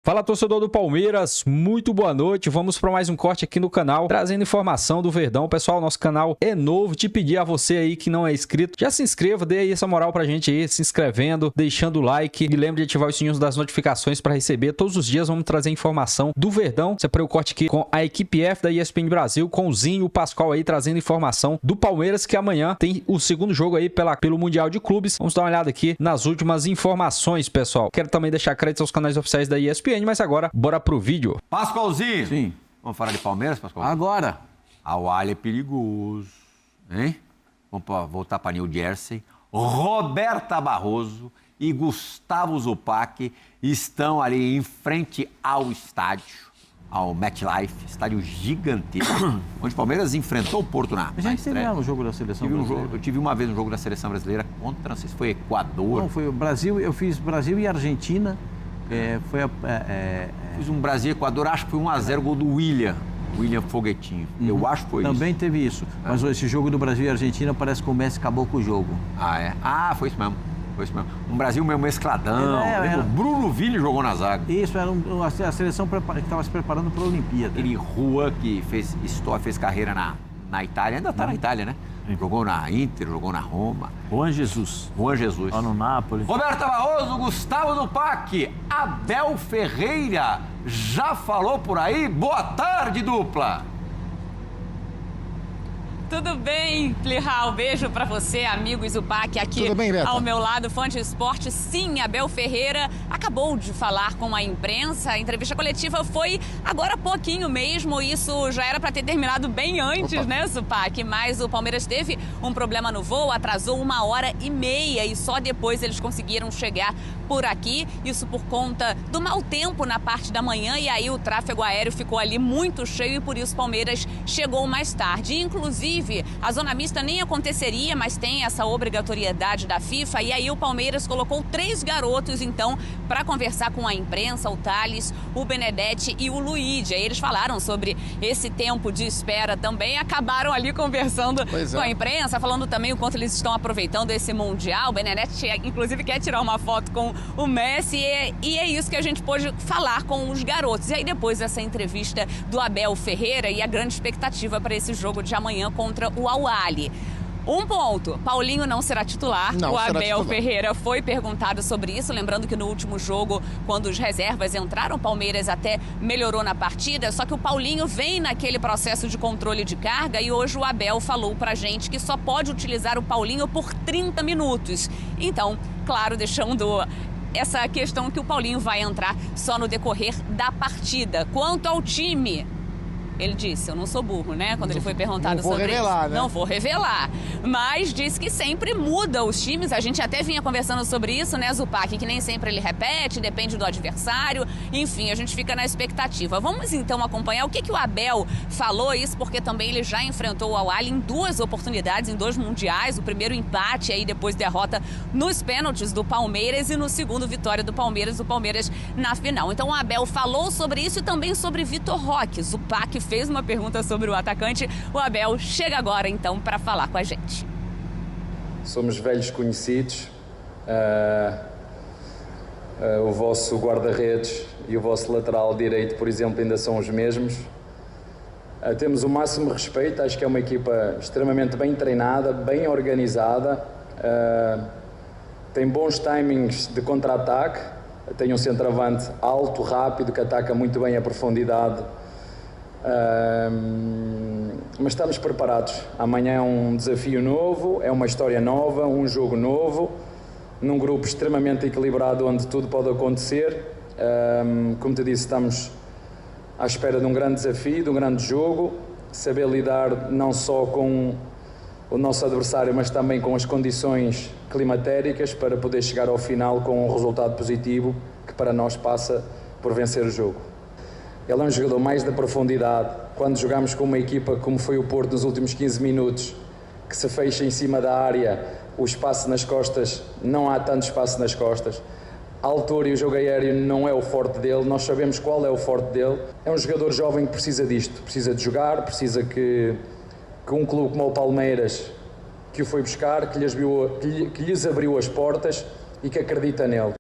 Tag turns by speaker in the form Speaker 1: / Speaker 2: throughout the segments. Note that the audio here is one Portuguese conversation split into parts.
Speaker 1: Fala, torcedor do Palmeiras, muito boa noite. Vamos para mais um corte aqui no canal, trazendo informação do Verdão. Pessoal, nosso canal é novo, te pedir a você aí que não é inscrito, já se inscreva, dê aí essa moral pra gente aí, se inscrevendo, deixando o like e lembre de ativar os sininhos das notificações para receber. Todos os dias vamos trazer informação do Verdão. Separei o corte aqui com a equipe F da ESPN Brasil, com o Zinho e o Pascoal aí trazendo informação do Palmeiras, que amanhã tem o segundo jogo aí pelo Mundial de Clubes. Vamos dar uma olhada aqui nas últimas informações, pessoal. Quero também deixar crédito aos canais oficiais da ESPN, mas agora, bora pro vídeo.
Speaker 2: Pascoalzinho.
Speaker 3: Sim.
Speaker 2: Vamos falar de Palmeiras, Pascoal?
Speaker 3: Agora.
Speaker 2: Al-Ahly é perigoso, hein? Vamos voltar para New Jersey. Roberta Barroso e Gustavo Zupac estão ali em frente ao estádio, ao MetLife, estádio gigantesco, onde o Palmeiras enfrentou o Porto na
Speaker 3: A gente teve lá no jogo da seleção brasileira.
Speaker 2: Eu tive uma vez no jogo da seleção brasileira contra, não sei se foi Equador.
Speaker 3: Não, foi o Brasil, eu fiz Brasil e Argentina.
Speaker 2: Fiz um Brasil e Equador, acho que foi 1-0, gol do William Foguetinho. Eu acho que foi isso.
Speaker 3: Também teve isso. Mas esse jogo do Brasil e Argentina parece que o Messi acabou com o jogo.
Speaker 2: Ah, é? Ah, foi isso mesmo. Um Brasil meio mescladão. O Bruno Vini jogou na zaga.
Speaker 3: Isso, era a seleção que estava se preparando para a Olimpíada.
Speaker 2: Aquele Juan que fez carreira na Itália, ainda está na Itália, né? Jogou na Inter, jogou na Roma.
Speaker 3: Juan Jesus.
Speaker 2: Lá
Speaker 3: no Napoli.
Speaker 2: Roberta Barroso, Gustavo Zupac, Abel Ferreira, já falou por aí? Boa tarde, dupla!
Speaker 4: Tudo bem, Plihal? Beijo pra você, amigo Zupac, aqui
Speaker 5: Tudo bem, Beta?
Speaker 4: ao meu lado, fã de esporte. Sim, Abel Ferreira acabou de falar com a imprensa. A entrevista coletiva foi agora há pouquinho mesmo. Isso já era para ter terminado bem antes, né, Zupac? Mas o Palmeiras teve um problema no voo, atrasou 1h30 e só depois eles conseguiram chegar por aqui. Isso por conta do mau tempo na parte da manhã e aí o tráfego aéreo ficou ali muito cheio e por isso o Palmeiras chegou mais tarde. Inclusive, a zona mista nem aconteceria, mas tem essa obrigatoriedade da FIFA. E aí o Palmeiras colocou 3 garotos, então, para conversar com a imprensa, o Thales, o Benedetti e o Luigi. Aí eles falaram sobre esse tempo de espera também, acabaram ali conversando com a imprensa, falando também o quanto eles estão aproveitando esse Mundial. O Benedetti, inclusive, quer tirar uma foto com o Messi e é isso que a gente pôde falar com os garotos. E aí depois dessa entrevista do Abel Ferreira e a grande expectativa para esse jogo de amanhã contra o Al-Ahly. Um ponto, Paulinho não será titular. O Abel Ferreira foi perguntado sobre isso, lembrando que no último jogo, quando os reservas entraram, o Palmeiras até melhorou na partida, só que o Paulinho vem naquele processo de controle de carga e hoje o Abel falou pra gente que só pode utilizar o Paulinho por 30 minutos. Então, claro, deixando essa questão que o Paulinho vai entrar só no decorrer da partida. Quanto ao time, ele disse, eu não sou burro, né? Quando ele foi perguntado sobre isso.
Speaker 5: Né?
Speaker 4: Não vou revelar. Mas disse que sempre muda os times. A gente até vinha conversando sobre isso, né, Zupac? Que nem sempre ele repete, depende do adversário. Enfim, a gente fica na expectativa. Vamos então acompanhar o que o Abel falou. Isso porque também ele já enfrentou o Al-Ahly em 2 oportunidades, em 2 mundiais. O primeiro empate, aí depois derrota nos pênaltis do Palmeiras e no segundo vitória do Palmeiras, o Palmeiras na final. Então o Abel falou sobre isso e também sobre Vitor Roque. Zupac fez uma pergunta sobre o atacante. O Abel chega agora, então, para falar com a gente.
Speaker 6: Somos velhos conhecidos. O vosso guarda-redes e o vosso lateral direito, por exemplo, ainda são os mesmos. Temos o máximo respeito. Acho que é uma equipa extremamente bem treinada, bem organizada. Tem bons timings de contra-ataque. Tem um centroavante alto, rápido, que ataca muito bem a profundidade. Mas estamos preparados. Amanhã é um desafio novo, é uma história nova, um jogo novo, num grupo extremamente equilibrado onde tudo pode acontecer. Como te disse, estamos à espera de um grande desafio, de um grande jogo, saber lidar não só com o nosso adversário, mas também com as condições climatéricas para poder chegar ao final com um resultado positivo que para nós passa por vencer o jogo. Ele é um jogador mais da profundidade. Quando jogamos com uma equipa como foi o Porto nos últimos 15 minutos, que se fecha em cima da área, o espaço nas costas, não há tanto espaço nas costas. A altura e o jogo aéreo não é o forte dele, nós sabemos qual é o forte dele. É um jogador jovem que precisa disto, precisa de jogar, precisa que um clube como o Palmeiras, que o foi buscar, que lhes abriu as portas e que acredita nele.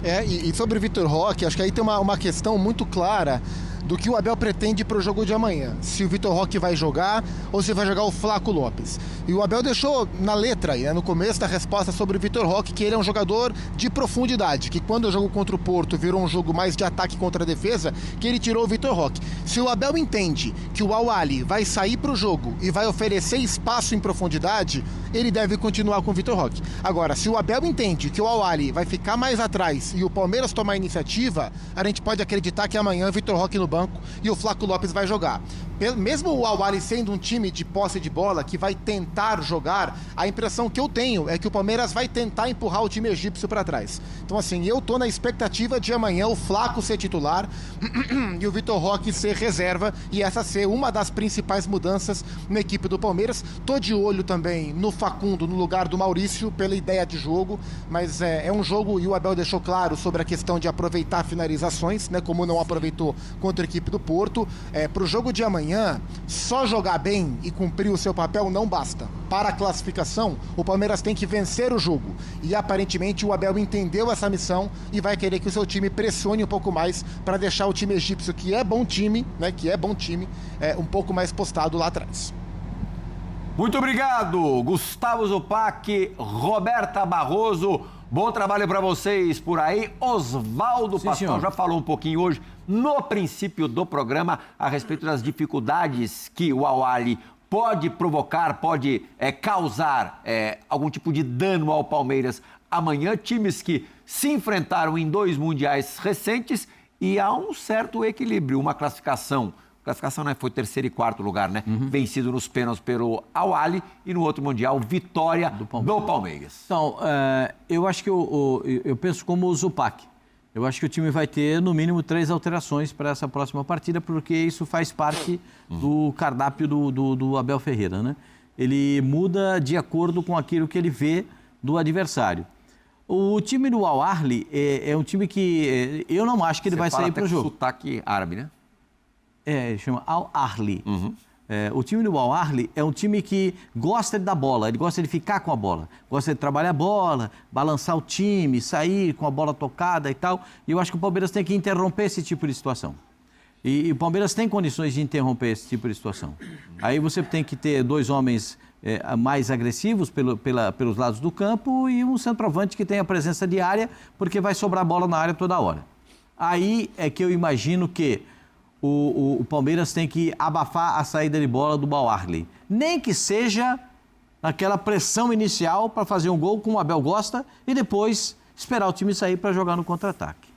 Speaker 5: E sobre o Vitor Roque, acho que aí tem uma questão muito clara do que o Abel pretende para o jogo de amanhã. Se o Vitor Roque vai jogar ou se vai jogar o Flaco Lopes. E o Abel deixou na letra aí, no começo da resposta sobre o Vitor Roque, que ele é um jogador de profundidade, que quando o jogo contra o Porto virou um jogo mais de ataque contra a defesa, que ele tirou o Vitor Roque. Se o Abel entende que o Al-Ahly vai sair para o jogo e vai oferecer espaço em profundidade, ele deve continuar com o Vitor Roque. Agora, se o Abel entende que o Al-Ahly vai ficar mais atrás e o Palmeiras tomar a iniciativa, a gente pode acreditar que amanhã o Vitor Roque no banco e o Flaco Lopes vai jogar. Mesmo o Al-Ahly sendo um time de posse de bola que vai tentar jogar, a impressão que eu tenho é que o Palmeiras vai tentar empurrar o time egípcio para trás. Então assim, eu tô na expectativa de amanhã o Flaco ser titular e o Vitor Roque ser reserva e essa ser uma das principais mudanças na equipe do Palmeiras. Tô de olho também no Facundo no lugar do Maurício pela ideia de jogo, mas é um jogo, e o Abel deixou claro sobre a questão de aproveitar finalizações, né, como não aproveitou contra a equipe do Porto. Pro jogo de amanhã, só jogar bem e cumprir o seu papel não basta. Para a classificação, o Palmeiras tem que vencer o jogo. E aparentemente o Abel entendeu essa missão e vai querer que o seu time pressione um pouco mais para deixar o time egípcio, que é bom time, né, um pouco mais postado lá atrás.
Speaker 2: Muito obrigado, Gustavo Zupac, Roberta Barroso. Bom trabalho para vocês por aí. Oswaldo Pascoal já falou um pouquinho hoje, no princípio do programa, a respeito das dificuldades que o Al-Ahly pode provocar, pode causar algum tipo de dano ao Palmeiras amanhã. Times que se enfrentaram em 2 mundiais recentes e há um certo equilíbrio, uma classificação, né? Foi 3º e 4º lugar, né? Vencido nos pênaltis pelo Al-Ahly e no outro Mundial, vitória do Palmeiras.
Speaker 3: Então, eu acho que eu penso como o Zupac. Eu acho que o time vai ter, no mínimo, 3 alterações para essa próxima partida, porque isso faz parte do cardápio do Abel Ferreira, né? Ele muda de acordo com aquilo que ele vê do adversário. O time do Al-Ahly é um time que eu não acho que ele vai sair para o jogo.
Speaker 2: Sotaque árabe, né?
Speaker 3: Chama Al-Ahly. O time do Al-Ahly é um time que gosta de dar bola, ele gosta de ficar com a bola, gosta de trabalhar a bola, balançar o time, sair com a bola tocada e tal. E eu acho que o Palmeiras tem que interromper esse tipo de situação. E o Palmeiras tem condições de interromper esse tipo de situação. Aí você tem que ter 2 homens mais agressivos pelos lados do campo e um centroavante que tenha presença de área, porque vai sobrar bola na área toda hora. Aí é que eu imagino que o Palmeiras tem que abafar a saída de bola do Al-Ahly. Nem que seja naquela pressão inicial para fazer um gol, como o Abel gosta, e depois esperar o time sair para jogar no contra-ataque.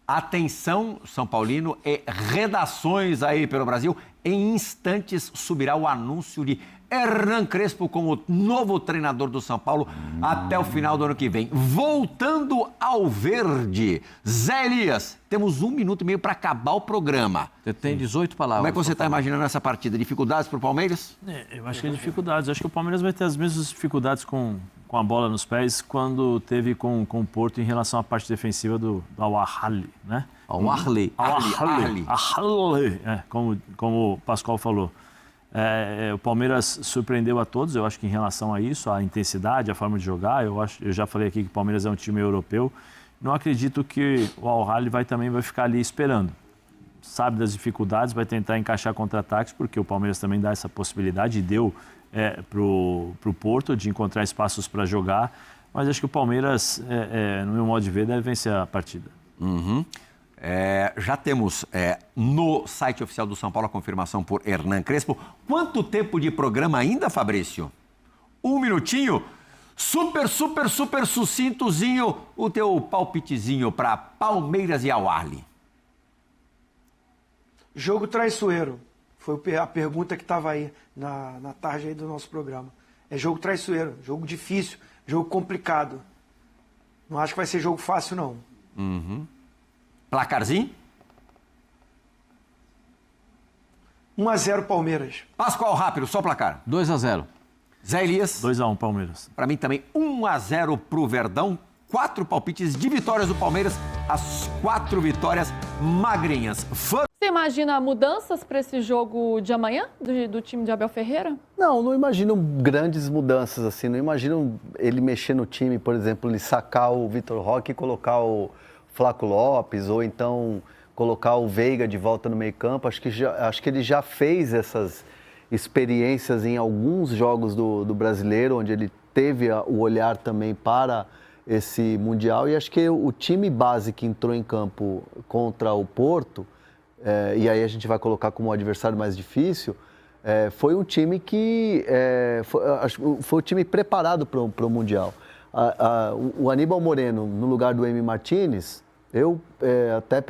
Speaker 2: Atenção, São Paulino e redações aí pelo Brasil. Em instantes subirá o anúncio de Hernan Crespo como novo treinador do São Paulo até o final do ano que vem. Voltando ao verde, Zé Elias, temos 1 minuto e meio para acabar o programa.
Speaker 3: Você tem 18 palavras.
Speaker 2: Como é que você está imaginando essa partida? Dificuldades para o Palmeiras?
Speaker 7: Eu acho que é dificuldades. Acho que o Palmeiras vai ter as mesmas dificuldades com a bola nos pés quando teve com o Porto em relação à parte defensiva do Al-Ahly, né?
Speaker 3: Al-Ahly.
Speaker 7: Como o Pascoal falou. O Palmeiras surpreendeu a todos, eu acho que em relação a isso, a intensidade, a forma de jogar. Eu já falei aqui que o Palmeiras é um time europeu. Não acredito que o Al-Ahly também vai ficar ali esperando. Sabe das dificuldades, vai tentar encaixar contra-ataques, porque o Palmeiras também dá essa possibilidade, e deu pro Porto de encontrar espaços para jogar. Mas acho que o Palmeiras, no meu modo de ver, deve vencer a partida.
Speaker 2: Já temos no site oficial do São Paulo a confirmação por Hernan Crespo. Quanto tempo de programa ainda, Fabrício? 1 minutinho? Super sucintozinho o teu palpitezinho para Palmeiras e Al-Ahly.
Speaker 8: Jogo traiçoeiro. Foi a pergunta que estava aí na tarde aí do nosso programa. É jogo traiçoeiro, jogo difícil, jogo complicado. Não acho que vai ser jogo fácil, não.
Speaker 2: Placarzinho?
Speaker 8: 1-0 Palmeiras.
Speaker 2: Pascoal, rápido, só placar.
Speaker 3: 2-0.
Speaker 2: Zé Elias?
Speaker 7: 2-1 Palmeiras.
Speaker 2: Para mim também 1-0 pro Verdão. 4 palpites de vitórias do Palmeiras. As 4 vitórias magrinhas.
Speaker 9: Você imagina mudanças para esse jogo de amanhã, do time de Abel Ferreira?
Speaker 10: Não imagino grandes mudanças assim. Não imagino ele mexer no time, por exemplo, ele sacar o Vitor Roque e colocar o Flaco Lopes, ou então colocar o Veiga de volta no meio-campo. Acho que ele já fez essas experiências em alguns jogos do Brasileiro, onde ele teve o olhar também para esse Mundial. E acho que o time base que entrou em campo contra o Porto, e aí a gente vai colocar como o adversário mais difícil, foi um time que foi o time preparado para o Mundial. O Aníbal Moreno, no lugar do Emi Martínez, até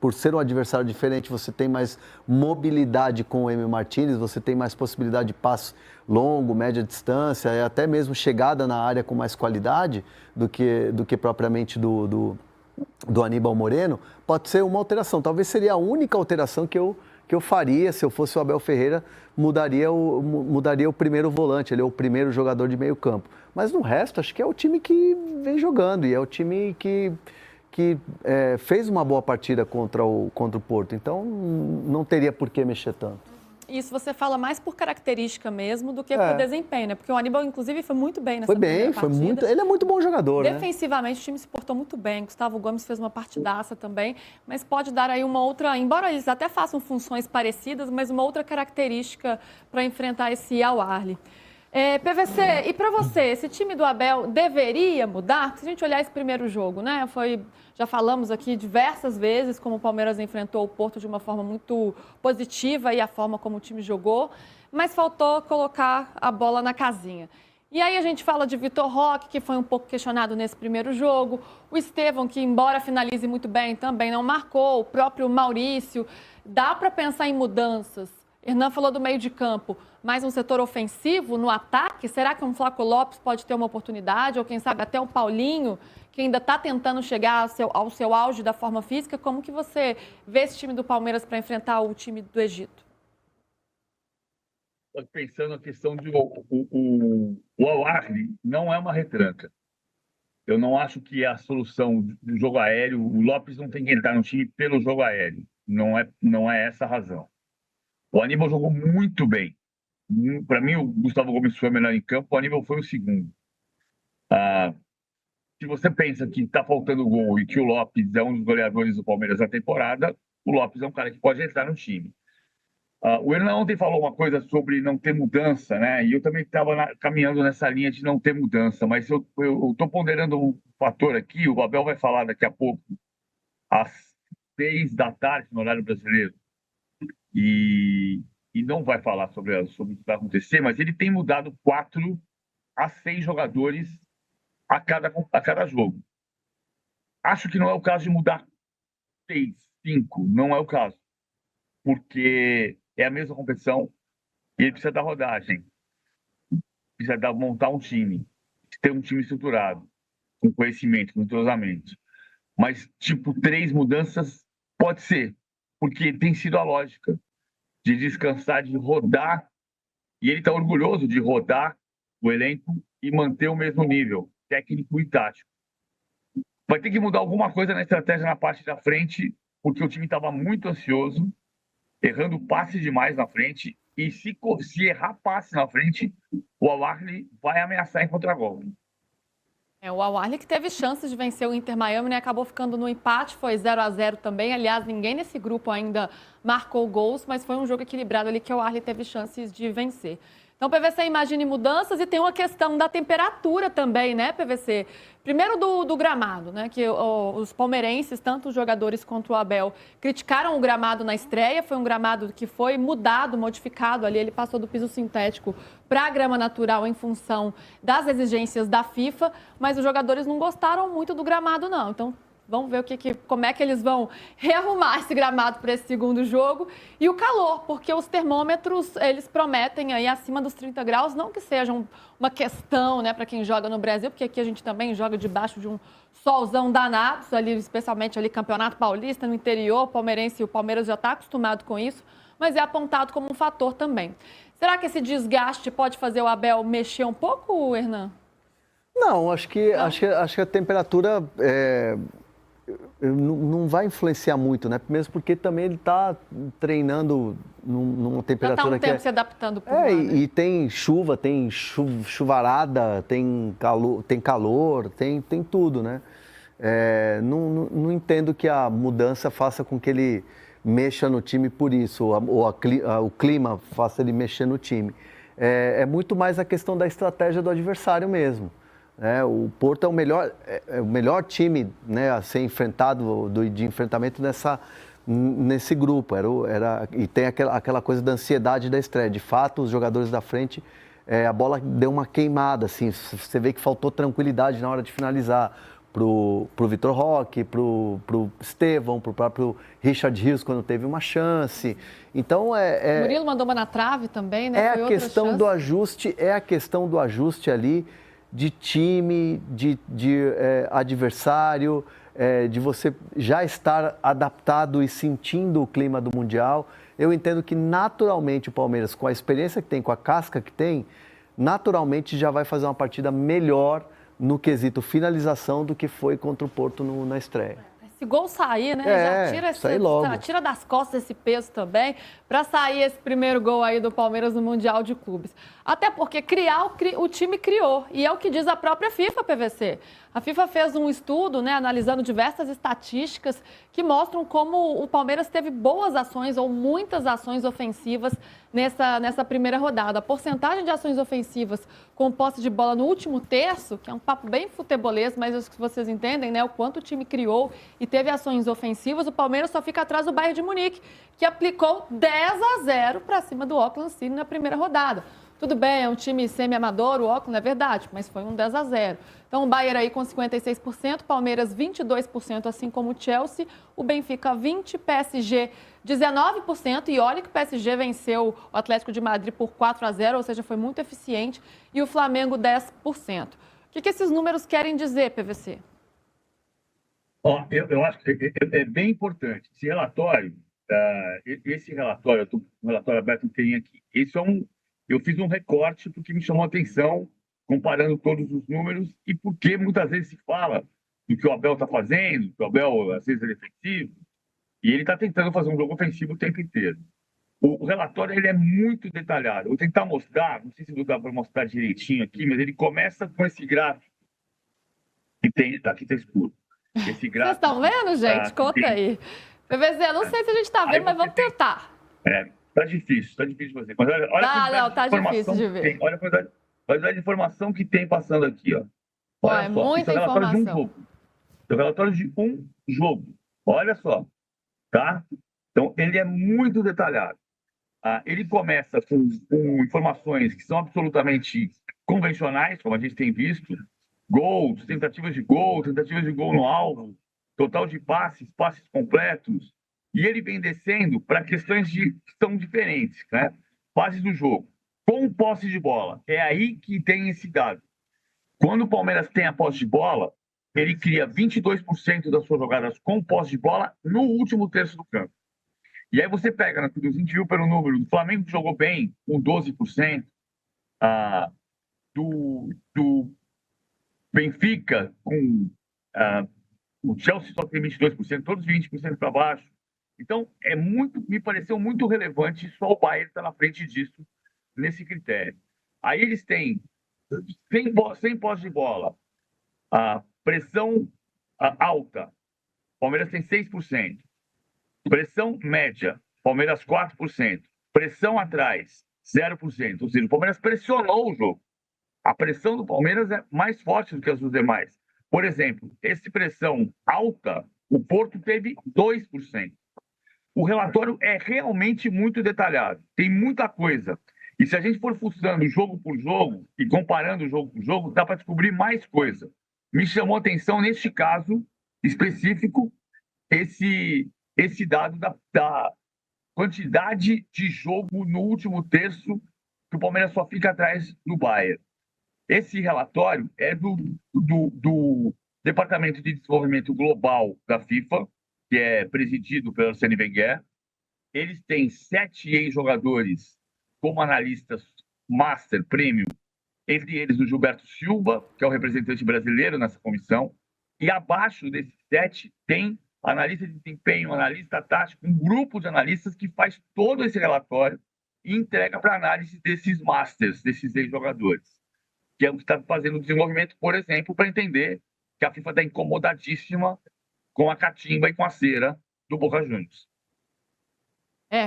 Speaker 10: por ser um adversário diferente, você tem mais mobilidade com o Emi Martínez, você tem mais possibilidade de passe longo, média distância, e até mesmo chegada na área com mais qualidade do que propriamente do Aníbal Moreno. Pode ser uma alteração, talvez seria a única alteração que eu faria se eu fosse o Abel Ferreira, mudaria o primeiro volante, ele é o primeiro jogador de meio campo. Mas no resto, acho que é o time que vem jogando e é o time que fez uma boa partida contra o Porto, então não teria por que mexer tanto.
Speaker 9: Isso você fala mais por característica mesmo do que por desempenho, né? Porque o Aníbal, inclusive, foi muito bem nessa primeira partida.
Speaker 10: Ele é muito bom jogador,
Speaker 9: Defensivamente, o time se portou muito bem. Gustavo Gomes fez uma partidaça também, mas pode dar aí uma outra, embora eles até façam funções parecidas, mas uma outra característica para enfrentar esse Al Ahly. PVC, e para você, esse time do Abel deveria mudar? Se a gente olhar esse primeiro jogo, né? Já falamos aqui diversas vezes como o Palmeiras enfrentou o Porto de uma forma muito positiva e a forma como o time jogou, mas faltou colocar a bola na casinha. E aí a gente fala de Vitor Roque, que foi um pouco questionado nesse primeiro jogo, o Estevão, que embora finalize muito bem, também não marcou, o próprio Maurício. Dá para pensar em mudanças? Hernan falou do meio de campo, mais um setor ofensivo no ataque? Será que um Flaco Lopes pode ter uma oportunidade? Ou quem sabe até um Paulinho, que ainda está tentando chegar ao seu auge da forma física? Como que você vê esse time do Palmeiras para enfrentar o time do Egito?
Speaker 11: Pensando na questão de o Al Ahly não é uma retranca. Eu não acho que a solução do jogo aéreo, o Lopes não tem que entrar no time pelo jogo aéreo. Não é essa a razão. O Aníbal jogou muito bem. Para mim, o Gustavo Gomes foi o melhor em campo, o Aníbal foi o segundo. Se você pensa que está faltando gol e que o Lopes é um dos goleadores do Palmeiras na temporada, o Lopes é um cara que pode entrar no time. O Hernan ontem falou uma coisa sobre não ter mudança, né? E eu também estava caminhando nessa linha de não ter mudança, mas eu estou ponderando um fator aqui, o Abel vai falar daqui a pouco, às 6 da tarde, no horário brasileiro, e não vai falar sobre o que vai acontecer, mas ele tem mudado 4 a 6 jogadores a cada jogo. Acho que não é o caso de mudar 6, 5, não é o caso. Porque é a mesma competição e ele precisa dar rodagem. Precisa montar um time, ter um time estruturado, com conhecimento, com entrosamento. Mas, 3 mudanças pode ser, porque tem sido a lógica de descansar, de rodar, e ele está orgulhoso de rodar o elenco e manter o mesmo nível técnico e tático. Vai ter que mudar alguma coisa na estratégia na parte da frente, porque o time estava muito ansioso, errando passe demais na frente, e se errar passe na frente, o Al Ahly vai ameaçar em contragolpe.
Speaker 9: O Al Ahly que teve chances de vencer o Inter Miami, né? Acabou ficando no empate, foi 0-0 também. Aliás, ninguém nesse grupo ainda marcou gols, mas foi um jogo equilibrado ali que o Al Ahly teve chances de vencer. Então, PVC, imagine mudanças e tem uma questão da temperatura também, né, PVC? Primeiro do gramado, né, que os palmeirenses, tanto os jogadores quanto o Abel, criticaram o gramado na estreia. Foi um gramado que foi mudado, modificado ali, ele passou do piso sintético para a grama natural em função das exigências da FIFA, mas os jogadores não gostaram muito do gramado, não. Então, vamos ver como é que eles vão rearrumar esse gramado para esse segundo jogo. E o calor, porque os termômetros, eles prometem aí acima dos 30 graus, não que seja uma questão, né, para quem joga no Brasil, porque aqui a gente também joga debaixo de um solzão danado, ali, especialmente ali Campeonato Paulista, no interior, palmeirense, e o Palmeiras já está acostumado com isso, mas é apontado como um fator também. Será que esse desgaste pode fazer o Abel mexer um pouco, Hernan?
Speaker 10: Não, acho que a temperatura não vai influenciar muito, né? Mesmo porque também ele está treinando numa
Speaker 9: Já
Speaker 10: temperatura
Speaker 9: está um
Speaker 10: que
Speaker 9: tempo se adaptando por lá, né?
Speaker 10: e tem chuva, tem chuvarada, tem calor, tem tudo, né? Não entendo que a mudança faça com que ele mexa no time por isso, ou o clima faça ele mexer no time. É muito mais a questão da estratégia do adversário mesmo. O Porto é o melhor time, né, a ser enfrentado, de enfrentamento nesse grupo. E tem aquela coisa da ansiedade da estreia. De fato, os jogadores da frente, a bola deu uma queimada, assim, você vê que faltou tranquilidade na hora de finalizar. Pro Vitor Roque, pro Estevão, pro próprio Richard Rios quando teve uma chance. Então
Speaker 9: Murilo mandou uma na trave também, né?
Speaker 10: É a questão do ajuste ali de time, de adversário, de você já estar adaptado e sentindo o clima do Mundial. Eu entendo que naturalmente o Palmeiras, com a experiência que tem, com a casca que tem, naturalmente já vai fazer uma partida melhor no quesito finalização do que foi contra o Porto na estreia.
Speaker 9: Esse gol sair, né? Já tira das costas esse peso também, para sair esse primeiro gol aí do Palmeiras no Mundial de Clubes. Até porque o time criou, e é o que diz a própria FIFA, PVC. A FIFA fez um estudo, né, analisando diversas estatísticas que mostram como o Palmeiras teve boas ações ou muitas ações ofensivas nessa primeira rodada. A porcentagem de ações ofensivas com posse de bola no último terço, que é um papo bem futebolês, mas acho que vocês entendem, né, o quanto o time criou e teve ações ofensivas, o Palmeiras só fica atrás do Bayern de Munique, que aplicou 10-0 para cima do Auckland City na primeira rodada. Tudo bem, é um time semi-amador, o Auckland é verdade, mas foi um 10-0. Então o Bayern aí com 56%, Palmeiras 22%, assim como o Chelsea, o Benfica 20%, PSG 19%, e olha que o PSG venceu o Atlético de Madrid por 4-0, ou seja, foi muito eficiente, e o Flamengo 10%. O que esses números querem dizer, PVC?
Speaker 11: Eu acho que é bem importante. Esse relatório, o relatório aberto que tem aqui, eu fiz um recorte porque me chamou a atenção, comparando todos os números, e porque muitas vezes se fala do que o Abel está fazendo, que o Abel às vezes é defensivo, e ele está tentando fazer um jogo ofensivo o tempo inteiro. O relatório ele é muito detalhado. Eu vou tentar mostrar, não sei se dá para mostrar direitinho aqui, mas ele começa com esse gráfico que tem, aqui está escuro. Esse gráfico.
Speaker 9: Vocês estão vendo, gente? Conta aí. PVC, não sei se a gente está vendo, mas vamos tentar.
Speaker 11: Tá difícil fazer. Mas olha
Speaker 9: tá difícil de ver.
Speaker 11: Olha a quantidade de informação que tem passando aqui, ó.
Speaker 9: Olha só, muita informação.
Speaker 11: É o relatório de um jogo. Olha só, tá? Então, ele é muito detalhado. Ele começa com informações que são absolutamente convencionais, como a gente tem visto, gols, tentativas de gol no alvo, total de passes completos, e ele vem descendo para questões que são diferentes, né? Fases do jogo, com posse de bola, é aí que tem esse dado. Quando o Palmeiras tem a posse de bola, ele cria 22% das suas jogadas com posse de bola no último terço do campo. E aí você pega, a gente viu pelo número, do Flamengo que jogou bem, com 12%, do Benfica, com o Chelsea só tem 22%, todos 20% para baixo. Então, me pareceu muito relevante só o Bayern estar na frente disso, nesse critério. Aí eles têm, sem posse de bola, pressão alta, Palmeiras tem 6%. Pressão média, Palmeiras 4%. Pressão atrás, 0%. Ou seja, o Palmeiras pressionou o jogo. A pressão do Palmeiras é mais forte do que as dos demais. Por exemplo, essa pressão alta, o Porto teve 2%. O relatório é realmente muito detalhado. Tem muita coisa. E se a gente for fuçando jogo por jogo e comparando jogo por jogo, dá para descobrir mais coisa. Me chamou a atenção, neste caso específico, esse dado da quantidade de jogo no último terço que o Palmeiras só fica atrás do Bayern. Esse relatório é do Departamento de Desenvolvimento Global da FIFA, que é presidido pelo Arsène Wenger. Eles têm 7 ex-jogadores como analistas Master Premium, entre eles o Gilberto Silva, que é o representante brasileiro nessa comissão, E abaixo desses 7 tem analista de desempenho, analista tático, um grupo de analistas que faz todo esse relatório e entrega para análise desses masters, desses ex-jogadores, que é o que está fazendo o desenvolvimento, por exemplo, para entender que a FIFA está incomodadíssima com a catimba e com a cera do Boca Juniors.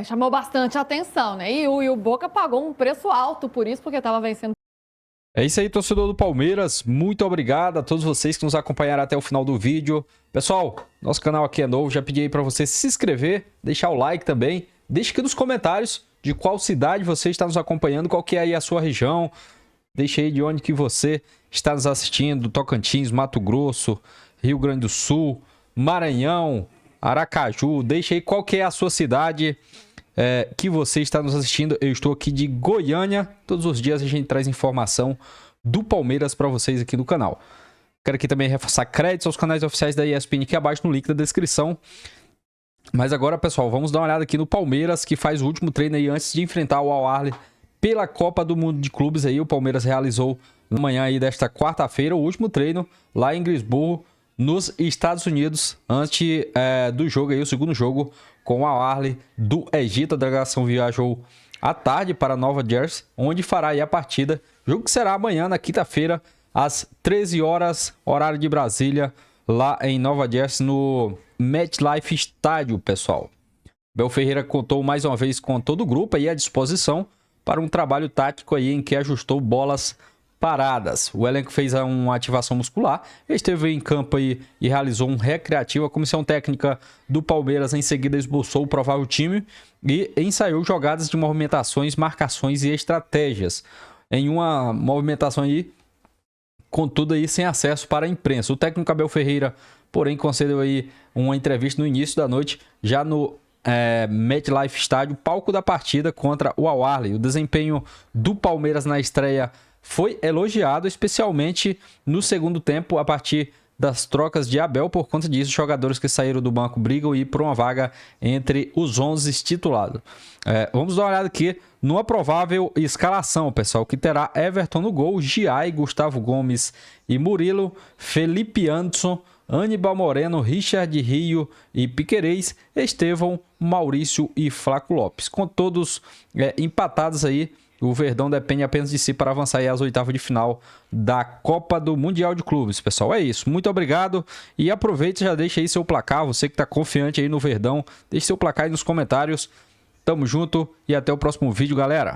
Speaker 9: Chamou bastante atenção, né? E o Boca pagou um preço alto por isso, porque estava vencendo.
Speaker 1: É isso aí, torcedor do Palmeiras. Muito obrigado a todos vocês que nos acompanharam até o final do vídeo. Pessoal, nosso canal aqui é novo. Já pedi aí para você se inscrever, deixar o like também. Deixe aqui nos comentários de qual cidade você está nos acompanhando, qual que é aí a sua região. Deixe aí de onde que você está nos assistindo. Tocantins, Mato Grosso, Rio Grande do Sul, Maranhão, Aracaju. Deixe aí qual que é a sua cidade que você está nos assistindo. Eu estou aqui de Goiânia. Todos os dias a gente traz informação do Palmeiras para vocês aqui no canal. Quero aqui também reforçar créditos aos canais oficiais da ESPN aqui abaixo no link da descrição. Mas agora, pessoal, vamos dar uma olhada aqui no Palmeiras, que faz o último treino aí antes de enfrentar o Al Ahly pela Copa do Mundo de Clubes. Aí o Palmeiras realizou na manhã aí desta quarta-feira o último treino lá em Greensboro, nos Estados Unidos, antes do jogo aí, o segundo jogo com o Al Ahly do Egito. A delegação viajou à tarde para Nova Jersey, onde fará aí a partida. Jogo que será amanhã, na quinta-feira, às 13 horas, horário de Brasília, lá em Nova Jersey, no MetLife Stadium, pessoal. Abel Ferreira contou mais uma vez com todo o grupo aí à disposição para um trabalho tático aí em que ajustou bolas paradas. O elenco fez uma ativação muscular, esteve em campo aí e realizou um recreativo. A comissão técnica do Palmeiras em seguida esboçou o provável time e ensaiou jogadas de movimentações, marcações e estratégias. Em uma movimentação aí, contudo aí sem acesso para a imprensa. O técnico Abel Ferreira, porém, concedeu aí uma entrevista no início da noite, já no MetLife Stadium, palco da partida contra o Al Ahly. O desempenho do Palmeiras na estreia foi elogiado, especialmente no segundo tempo, a partir das trocas de Abel. Por conta disso, os jogadores que saíram do banco brigam aí por uma vaga entre os 11 titulados. Vamos dar uma olhada aqui numa provável escalação, pessoal, que terá Everton no gol, Giai, Gustavo Gomes e Murilo, Felipe Anderson, Aníbal Moreno, Richard Rio e Piquerez, Estevão, Maurício e Flaco Lopes. Com todos empatados aí, o Verdão depende apenas de si para avançar aí às oitavas de final da Copa do Mundial de Clubes. Pessoal, é isso. Muito obrigado e aproveite e já deixa aí seu placar. Você que está confiante aí no Verdão, deixe seu placar aí nos comentários. Tamo junto e até o próximo vídeo, galera.